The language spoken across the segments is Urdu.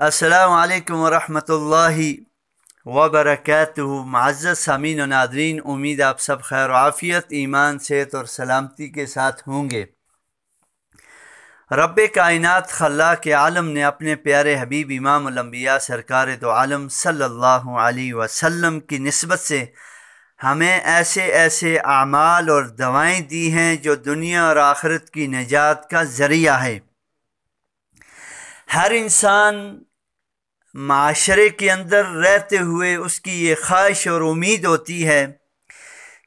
السلام علیکم ورحمۃ اللہ وبرکاتہ۔ معزز سامعین و ناظرین، امید آپ سب خیر و عافیت، ایمان، صحت اور سلامتی کے ساتھ ہوں گے۔ رب کائنات خلاق عالم نے اپنے پیارے حبیب امام الانبیاء سرکار دو عالم صلی اللہ علیہ وسلم کی نسبت سے ہمیں ایسے اعمال اور دوائیں دی ہیں جو دنیا اور آخرت کی نجات کا ذریعہ ہے۔ ہر انسان معاشرے کے اندر رہتے ہوئے اس کی یہ خواہش اور امید ہوتی ہے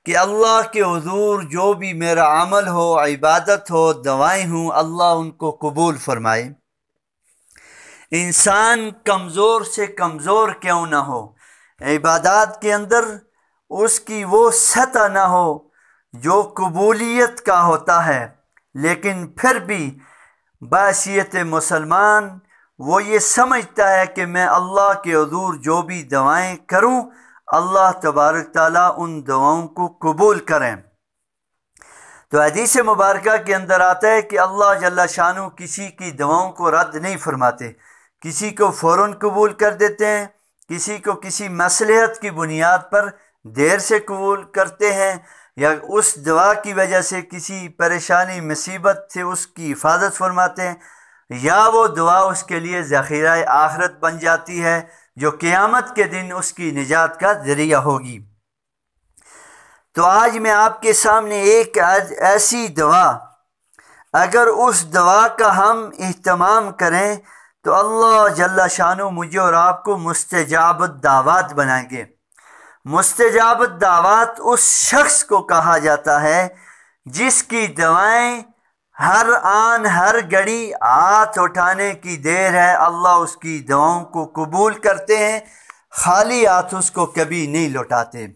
کہ اللہ کے حضور جو بھی میرا عمل ہو، عبادت ہو، دوائیں ہوں، اللہ ان کو قبول فرمائے۔ انسان کمزور سے کمزور کیوں نہ ہو، عبادات کے اندر اس کی وہ سطح نہ ہو جو قبولیت کا ہوتا ہے، لیکن پھر بھی بحیثیت مسلمان وہ یہ سمجھتا ہے کہ میں اللہ کے حضور جو بھی دعائیں کروں، اللہ تبارک تعالیٰ ان دعاؤں کو قبول کریں۔ تو حدیث مبارکہ کے اندر آتا ہے کہ اللہ جل شانہ کسی کی دعاؤں کو رد نہیں فرماتے، کسی کو فوراً قبول کر دیتے ہیں، کسی کو کسی مصلحت کی بنیاد پر دیر سے قبول کرتے ہیں، یا اس دعا کی وجہ سے کسی پریشانی مصیبت سے اس کی حفاظت فرماتے ہیں، یا وہ دعا اس کے لیے ذخیرہ آخرت بن جاتی ہے جو قیامت کے دن اس کی نجات کا ذریعہ ہوگی۔ تو آج میں آپ کے سامنے ایک ایسی دعا، اگر اس دعا کا ہم اہتمام کریں تو اللہ جل شانہ مجھے اور آپ کو مستجاب الدعوات بنائیں گے۔ مستجاب الدعوات اس شخص کو کہا جاتا ہے جس کی دعائیں ہر آن ہر گھڑی ہاتھ اٹھانے کی دیر ہے، اللہ اس کی دعاؤں کو قبول کرتے ہیں، خالی ہاتھ اس کو کبھی نہیں لوٹاتے۔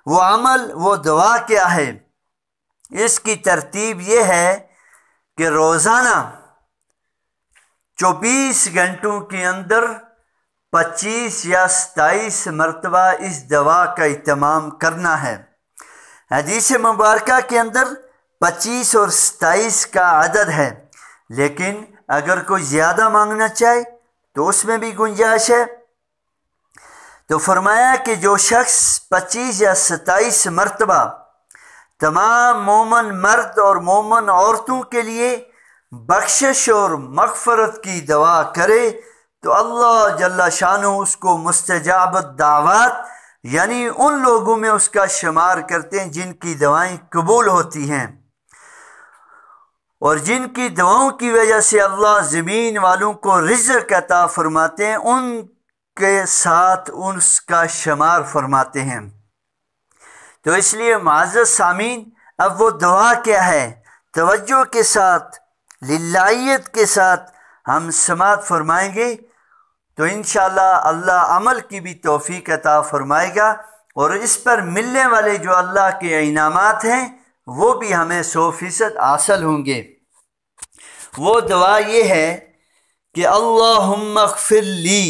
وہ عمل، وہ دعا کیا ہے؟ اس کی ترتیب یہ ہے کہ روزانہ 24 گھنٹوں کے اندر 25 یا 27 مرتبہ اس دعا کا اہتمام کرنا ہے۔ حدیث مبارکہ کے اندر 25 اور 27 کا عدد ہے، لیکن اگر کوئی زیادہ مانگنا چاہے تو اس میں بھی گنجائش ہے۔ تو فرمایا کہ جو شخص 25 یا 27 مرتبہ تمام مومن مرد اور مومن عورتوں کے لیے بخشش اور مغفرت کی دعا کرے تو اللہ جل شانہ اس کو مستجاب الدعوات، یعنی ان لوگوں میں اس کا شمار کرتے ہیں جن کی دعائیں قبول ہوتی ہیں، اور جن کی دعاؤں کی وجہ سے اللہ زمین والوں کو رزق عطا فرماتے ہیں، ان کے ساتھ اس کا شمار فرماتے ہیں۔ تو اس لیے معزز سامعین، اب وہ دعا کیا ہے؟ توجہ کے ساتھ، للہیت کے ساتھ ہم سماعت فرمائیں گے تو انشاءاللہ اللہ عمل کی بھی توفیق عطا فرمائے گا، اور اس پر ملنے والے جو اللہ کے انعامات ہیں وہ بھی ہمیں 100% حاصل ہوں گے۔ وہ دعا یہ ہے کہ اللہم اغفر لی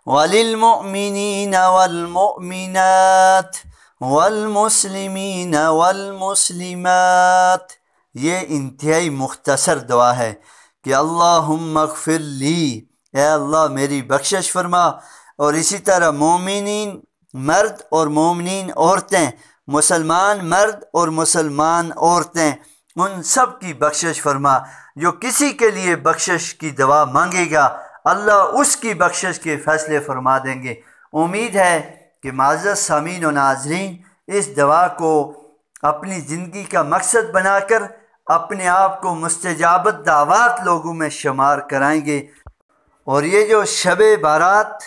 وللمؤمنین والمؤمنات والمسلمین والمسلمات۔ یہ انتہائی مختصر دعا ہے کہ اللہم اغفر لی، اے اللہ میری بخشش فرما، اور اسی طرح مومنین مرد اور مومنین عورتیں، مسلمان مرد اور مسلمان عورتیں، ان سب کی بخشش فرما۔ جو کسی کے لیے بخشش کی دعا مانگے گا اللہ اس کی بخشش کے فیصلے فرما دیں گے۔ امید ہے کہ معزز سامعین و ناظرین اس دعا کو اپنی زندگی کا مقصد بنا کر اپنے آپ کو مستجاب الدعوات لوگوں میں شمار کرائیں گے۔ اور یہ جو شب بارات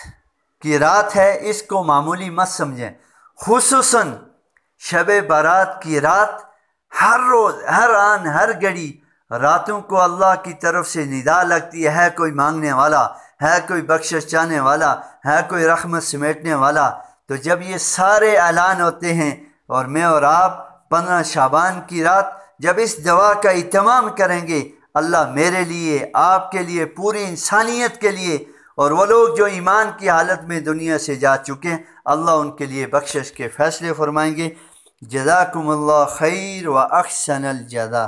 کی رات ہے اس کو معمولی مت سمجھیں، خصوصاً شب بارات کی رات ہر روز، ہر آن ہر گھڑی راتوں کو اللہ کی طرف سے ندا لگتی ہے کوئی مانگنے والا ہے، کوئی بخشش چاہنے والا ہے، کوئی رحمت سمیٹنے والا۔ تو جب یہ سارے اعلان ہوتے ہیں اور میں اور آپ 15 شعبان کی رات جب اس دعا کا اہتمام کریں گے، اللہ میرے لیے، آپ کے لیے، پوری انسانیت کے لیے، اور وہ لوگ جو ایمان کی حالت میں دنیا سے جا چکے ہیں، اللہ ان کے لیے بخشش کے فیصلے فرمائیں گے۔ جزاکم اللہ خیر و احسن الجزا۔